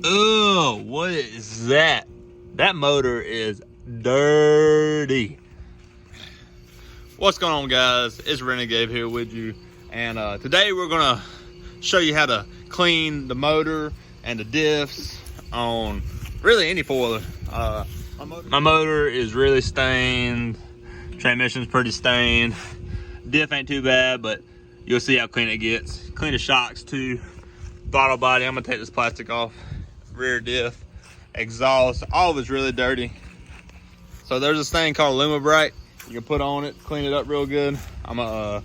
Oh, what is that? That motor is dirty. What's going on, guys? It's Renegade here with you, and today we're gonna show you how to clean the motor and the diffs on really any four-wheeler. My motor is really stained. Transmission's pretty stained. Diff ain't too bad, but you'll see how clean it gets. Clean the shocks too. Throttle body, I'm gonna take this plastic off. Rear diff, exhaust, all of it's really dirty. So there's this thing called Lumibrite. You can put on it, clean it up real good. I'm gonna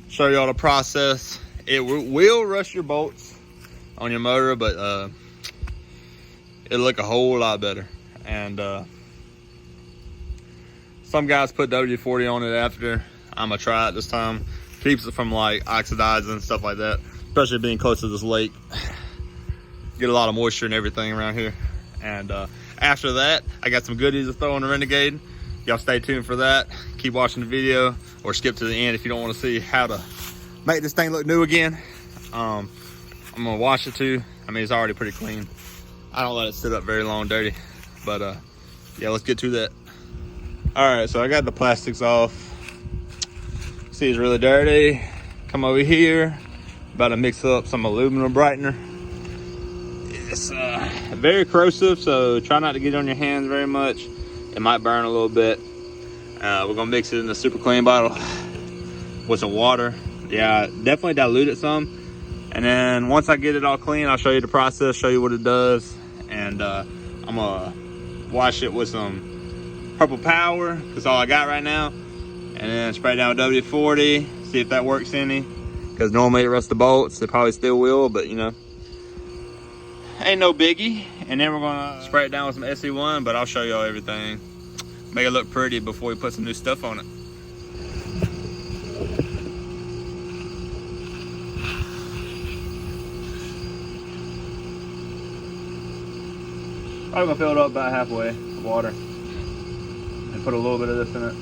show you all the process. It will rust your bolts on your motor, but it'll look a whole lot better. And some guys put WD-40 on it after. I'm gonna try it this time. Keeps it from like oxidizing and stuff like that, especially being close to this lake. Get a lot of moisture and everything around here. And after that, I got some goodies to throw on the Renegade. Y'all stay tuned for that. Keep watching the video or skip to the end if you don't want to see how to make this thing look new again. I'm gonna wash it too. I mean, it's already pretty clean. I don't let it sit up very long dirty, but yeah, let's get to that. All right, so I got the plastics off. See, it's really dirty. Come over here, about to mix up some aluminum brightener. It's very corrosive, so try not to get on your hands very much. It might burn a little bit. We're gonna mix it in the super clean bottle with some water. Yeah, definitely dilute it some. And then once I get it all clean, I'll show you the process, show you what it does. And I'm gonna wash it with some Purple Power. That's all I got right now. And then spray it down with WD-40, see if that works any. Because normally it rusts the bolts. It probably still will, but you know, ain't no biggie. And then we're gonna spray it down with some SE1, but I'll show y'all everything. Make it look pretty before we put some new stuff on it. I'm gonna fill it up about halfway with water and put a little bit of this in it.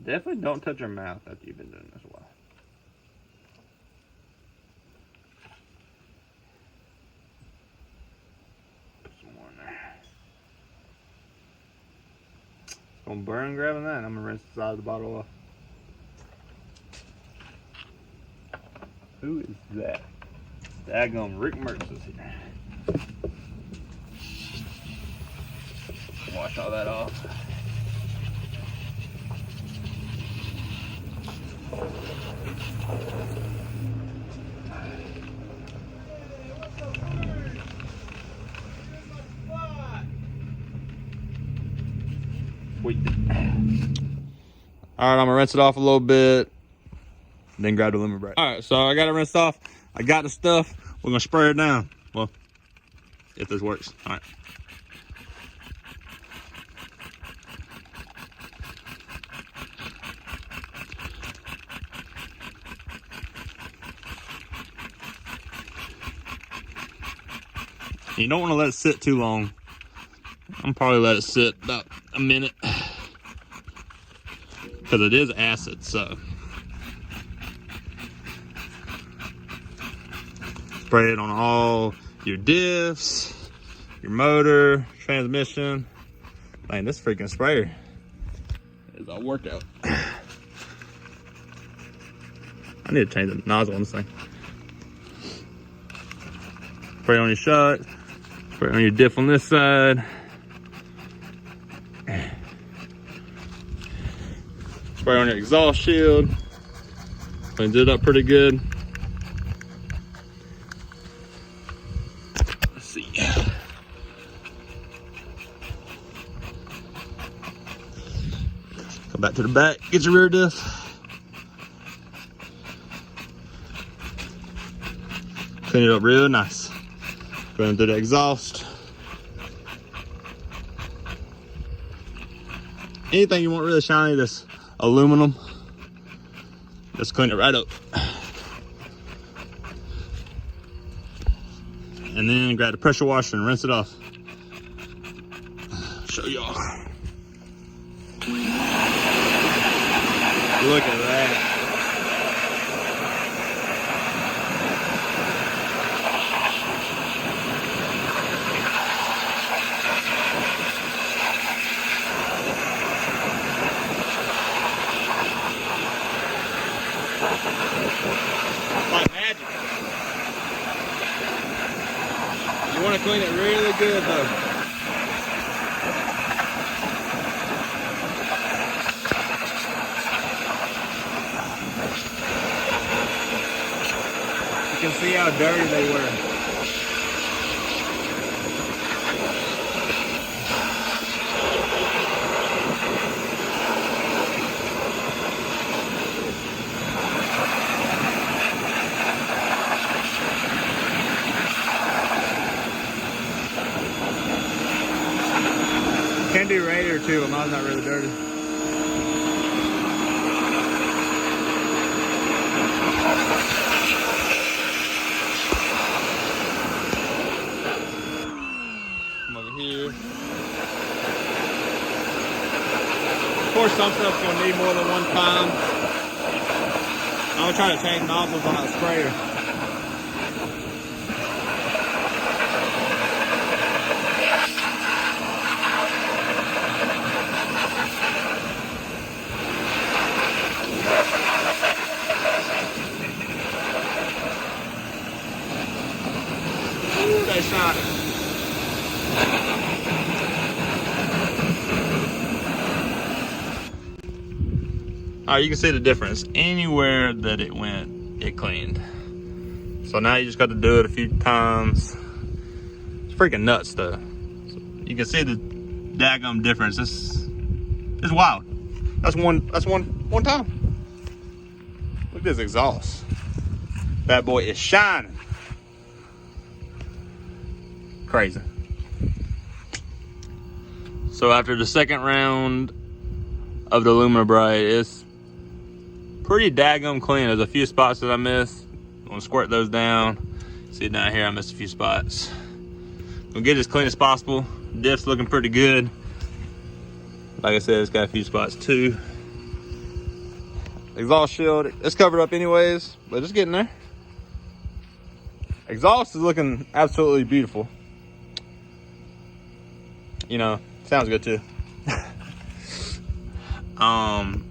Definitely don't touch your mouth after you've been doing this a while. Put some more in there. It's gonna burn grabbing that, and I'm gonna rinse the side of the bottle off. Who is that? Daggum Rick Mertz is here. Wash all that off. Sweet. All right, I'm gonna rinse it off a little bit, then grab the Lumibrite. All right, so I got it rinsed off. I got the stuff. We're gonna spray it down. Well, if this works. All right. You don't want to let it sit too long. I'm probably let it sit about a minute because it is acid. So spray it on all your diffs, your motor, transmission. Man, this freaking sprayer is a workout. I need to change the nozzle on this thing. Spray on your shocks. Spray on your diff on this side. Spray on your exhaust shield. Cleans it up pretty good. Let's see. Come back to the back. Get your rear diff. Clean it up real nice. Going through the exhaust. Anything you want really shiny that's aluminum, just clean it right up. And then grab the pressure washer and rinse it off. Show y'all. Look at that. Like magic. You want to clean it really good though. You can see how dirty they were. Can do radiator too, but mine's not really dirty. Come over here. Of course, some stuff's gonna need more than one time. I'm gonna try to change nozzles on that sprayer. They shot it. All right, you can see the difference. Anywhere that it went, it cleaned. So now you just got to do it a few times. It's freaking nuts though. So you can see the daggum difference. It's wild. That's one time. Look at this exhaust. That boy is shining. Crazy. So after the second round of the aluminum braid, it's pretty daggum clean. There's a few spots that I missed. I'm gonna squirt those down. See down here, I missed a few spots. Gonna get it as clean as possible. Diff's looking pretty good. Like I said, it's got a few spots too. Exhaust shield, it's covered up anyways, but it's getting there. Exhaust is looking absolutely beautiful. You know, sounds good too.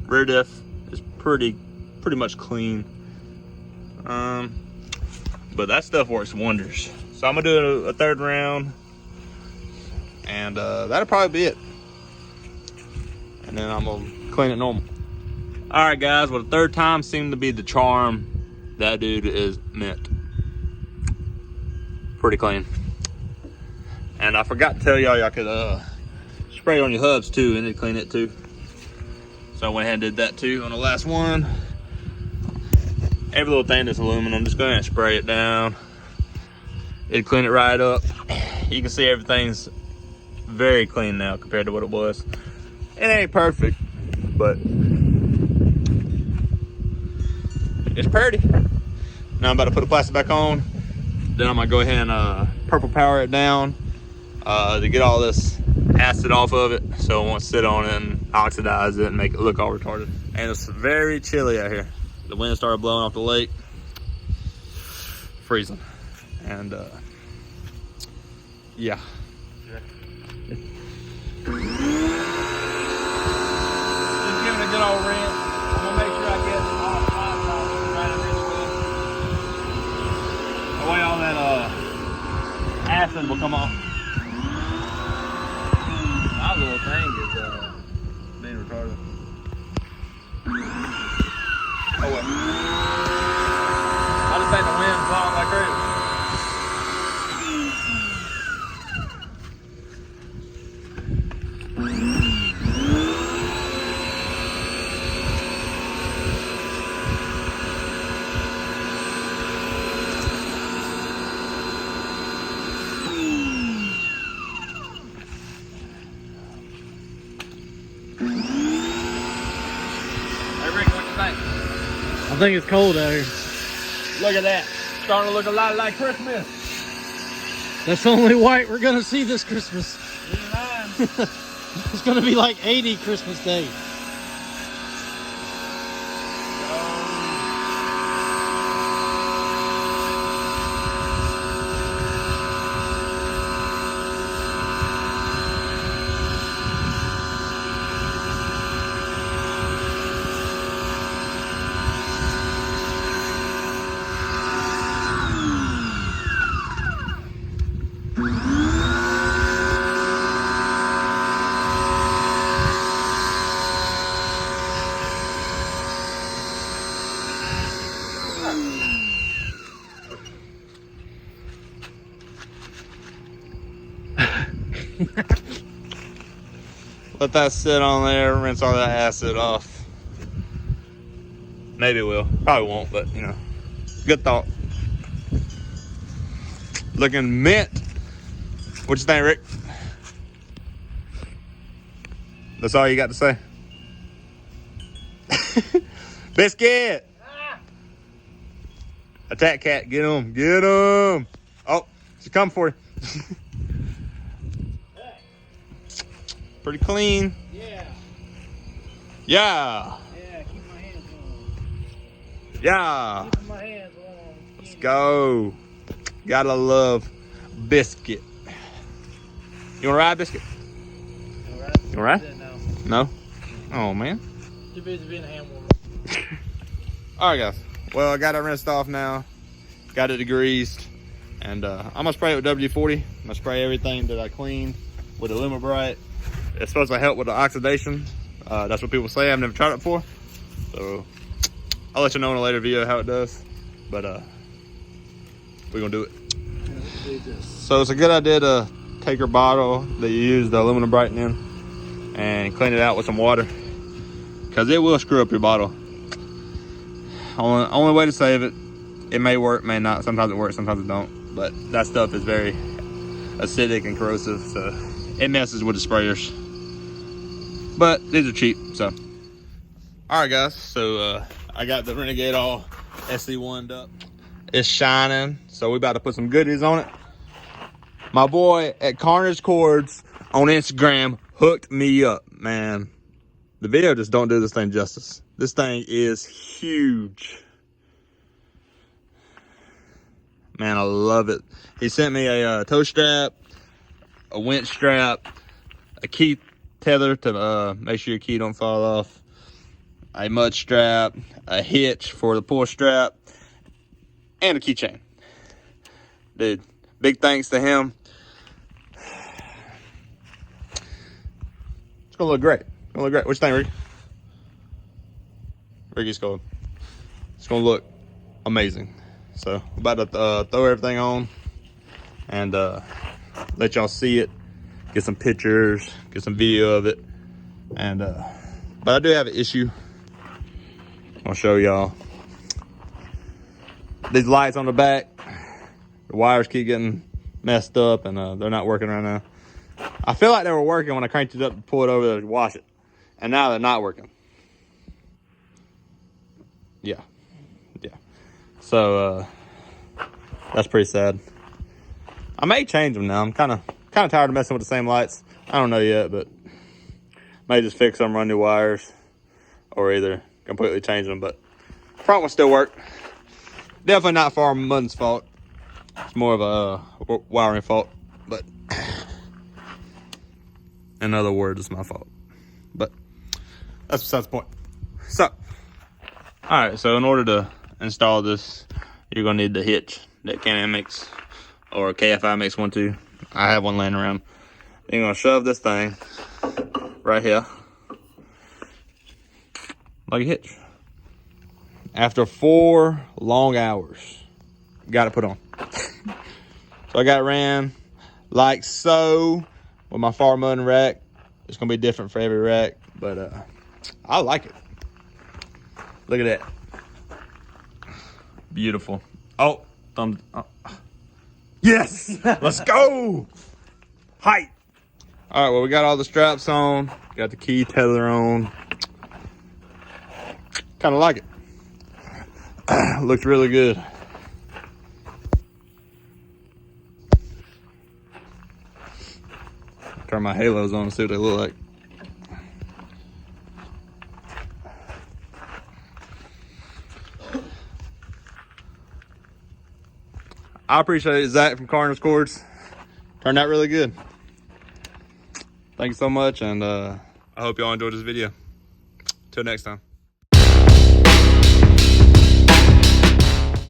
Rear diff is pretty much clean. But that stuff works wonders. So I'm gonna do a third round, and that'll probably be it. And then I'm gonna clean it normal. All right, guys. Well, the third time seemed to be the charm. That dude is mint. Pretty clean. And I forgot to tell y'all could spray on your hubs too, and it'd clean it too. So I went ahead and did that too on the last one. Every little thing that's aluminum, just go ahead and spray it down. It'd clean it right up. You can see everything's very clean now compared to what it was. It ain't perfect, but it's pretty. Now I'm about to put the plastic back on. Then I'm gonna go ahead and purple power it down to get all this acid off of it, so it won't sit on it and oxidize it and make it look all retarded. And it's very chilly out here. The wind started blowing off the lake, freezing, and yeah. Just giving it a good old rinse. I'm gonna make sure I get all the spots off right in this. That way all that acid will come off. My little thing is being retarded. Oh well. I just think the wind's blowing like crazy. I think it's cold out here. Look at that. Starting to look a lot like Christmas. That's the only white we're gonna see this Christmas. It's gonna be like 80 Christmas Day. Let that sit on there, rinse all that acid off. Maybe it will. Probably won't, but you know. Good thought. Looking mint. What you think, Rick? That's all you got to say? Biscuit! Attack cat, get him, get him! Oh, she's coming for you. Pretty clean. Yeah. Yeah. Yeah, keep my hands warm. Yeah. Keep my hands warm. Let's go. Gotta love Biscuit. You wanna ride, Biscuit? You wanna ride? No? Oh, man. Too busy being a hand warmer. Alright, guys. Well, I got it rinsed off now. Got it degreased. And I'm gonna spray it with WD-40. I'm gonna spray everything that I cleaned with Illumi-Bright. It's supposed to help with the oxidation. That's what people say. I've never tried it before. So I'll let you know in a later video how it does. But we're gonna do it. So it's a good idea to take your bottle that you use the aluminum brighten in and clean it out with some water, because it will screw up your bottle. Only way to save it. It may work, may not. Sometimes it works, sometimes it don't. But that stuff is very acidic and corrosive, so it messes with the sprayers. But these are cheap, so. All right, guys. So I got the Renegade all SC1'd up. It's shining, so we about to put some goodies on it. My boy at Carnage Cords on Instagram hooked me up, man. The video just don't do this thing justice. This thing is huge. Man, I love it. He sent me a tow strap, a winch strap, a key tether to make sure your key don't fall off, a mud strap, a hitch for the pull strap, and a keychain. Dude, big thanks to him. It's gonna look great. It's gonna look great. What you think, Ricky? Ricky's going. It's gonna look amazing. So I'm about to throw everything on and let y'all see it, get some pictures, get some video of it. And but I do have an issue. I'll show y'all. These lights on the back, the wires keep getting messed up, and they're not working right now. I feel like they were working when I cranked it up to pull it over there to wash it, and now they're not working. Yeah. So that's pretty sad. I may change them now. I'm kind of tired of messing with the same lights. I don't know yet, but may just fix them, run new wires, or either completely change them. But front one still work. Definitely not Farm Mudden's fault. It's more of a wiring fault. But in other words, it's my fault. But that's besides the point. So, all right. So in order to install this, you're gonna need the hitch that Can-Am makes, or KFI makes one too. I have one laying around. You're gonna shove this thing right here like a hitch. After 4 long hours, got it put on. So I got it ran like so with my Farm Mudden rack. It's gonna be different for every rack, but I like it. Look at that. Beautiful. Oh, thumbs up. Yes, let's go. Height. All right, well, we got all the straps on, got the key tether on. Kind of like it. Looked really good. Turn my halos on and see what they look like. I appreciate it, Zach from Carnage Cords. Turned out really good. Thank you so much, and I hope y'all enjoyed this video. Till next time.